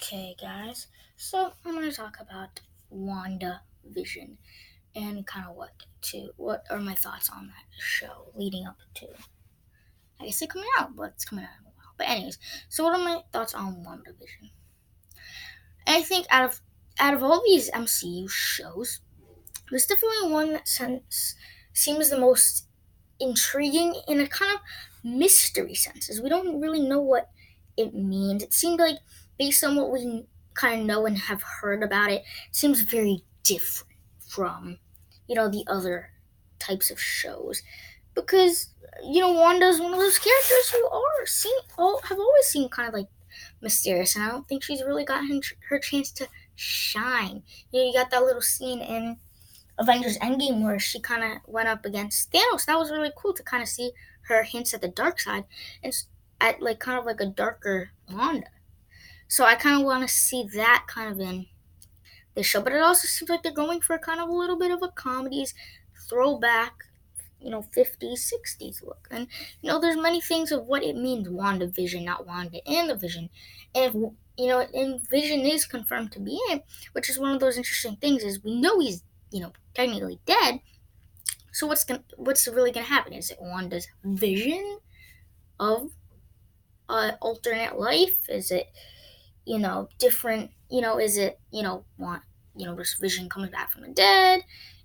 Okay, guys. So I'm going to talk about Wandavision and kind of what are my thoughts on that show leading up to. I guess it's coming out, but it's coming out in a while. But anyways, so what are my thoughts on Wandavision? I think out of all these MCU shows, there's definitely one that seems the most intriguing in a kind of mystery sense, as we don't really know what it means. It seemed like, based on what we kind of know and have heard about it, it seems very different from, the other types of shows. Because, Wanda's one of those characters who have always seemed kind of like mysterious, and I don't think she's really gotten her chance to shine. You got that little scene in Avengers Endgame where she kind of went up against Thanos. That was really cool to kind of see her hints at the dark side and at like kind of like a darker Wanda. So I kind of want to see that kind of in this show, but it also seems like they're going for kind of a little bit of a comedies throwback, 50s, 60s look. And there's many things of what it means WandaVision, not Wanda and the Vision. And and Vision is confirmed to be in, which is one of those interesting things is we know he's, technically dead. So what's really gonna happen? Is it Wanda's vision of alternate life? Is it different? Is it want this Vision coming back from the dead?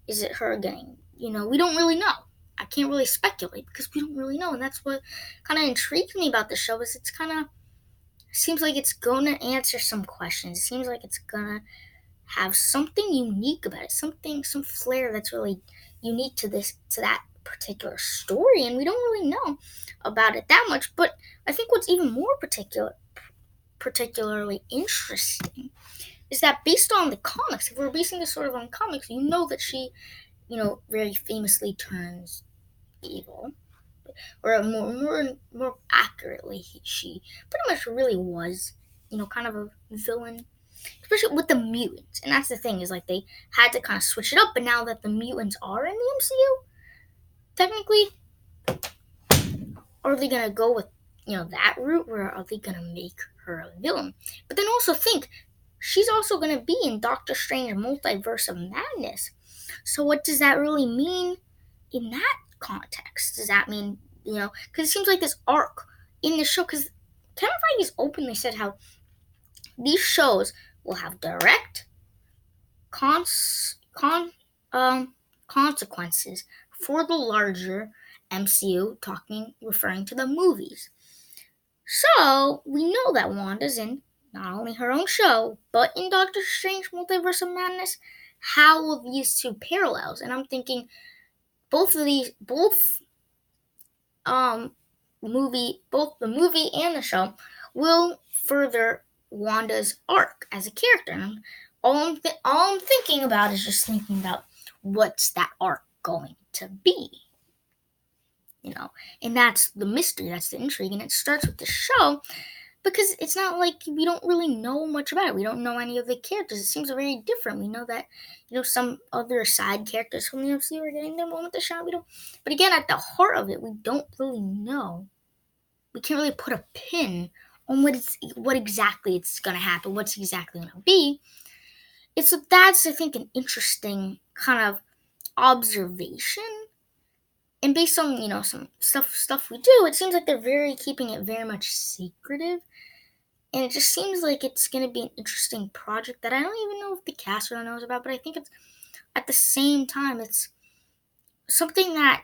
Is it her getting we don't really know. I can't really speculate because we don't really know, and that's what kind of intrigues me about the show. Is it's kind of seems like it's gonna answer some questions. It seems like it's gonna have something unique about it, some flair that's really unique to that particular story, and we don't really know about it that much. But I think what's even more particularly interesting is that based on the comics, if we're basing this sort of on comics, that she, very famously turns evil, or more accurately, she pretty much really was, kind of a villain, especially with the mutants. And that's the thing is like they had to kind of switch it up. But now that the mutants are in the MCU, technically, are they gonna go with that route, or are they gonna make her a villain? But then also think she's also gonna be in Doctor Strange Multiverse of Madness. So what does that really mean in that context? Does that mean because it seems like this arc in the show, because Kevin Feige's openly said how these shows will have direct cons con consequences for the larger MCU, referring to the movies. So we know that Wanda's in not only her own show, but in Doctor Strange Multiverse of Madness. How will these two parallels? And I'm thinking both um both the movie and the show will further Wanda's arc as a character. And all I'm thinking about is just thinking about what's that arc going to be, and that's the mystery, that's the intrigue, and it starts with the show because it's not like we don't really know much about it. We don't know any of the characters. It seems very different. We know that some other side characters from the MCU are getting their moment to shine. We don't, but again, at the heart of it, we don't really know. We can't really put a pin on what exactly it's gonna happen, what's exactly gonna be. That's I think an interesting kind of observation. And based on some stuff we do, it seems like they're very keeping it very much secretive, and it just seems like it's going to be an interesting project that I don't even know if the cast really knows about. But I think it's at the same time it's something that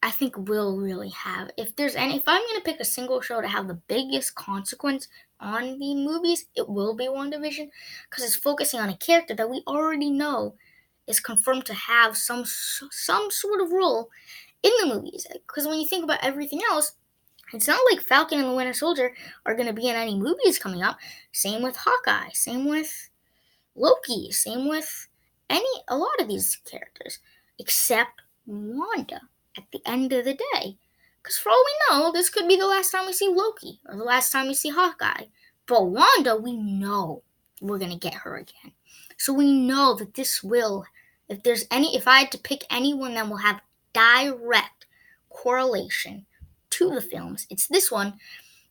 I think will really have, if I'm going to pick a single show to have the biggest consequence on the movies, it will be WandaVision, because it's focusing on a character that we already know is confirmed to have some sort of role in the movies. Because when you think about everything else, it's not like Falcon and the Winter Soldier are going to be in any movies coming up. Same with Hawkeye, same with Loki, same with a lot of these characters, except Wanda at the end of the day. Because for all we know, this could be the last time we see Loki or the last time we see Hawkeye. But Wanda, we know we're going to get her again. So we know that this will, if I had to pick anyone that will have direct correlation to the films, it's this one.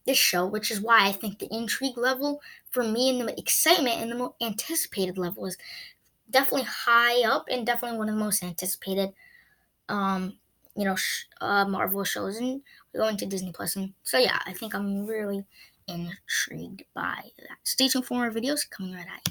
this show, which is why I think the intrigue level for me and the excitement and the most anticipated level is definitely high up and definitely one of the most anticipated Marvel shows, and we're going to Disney Plus. And so yeah, I think I'm really intrigued by that. Stay tuned for more videos coming right at you.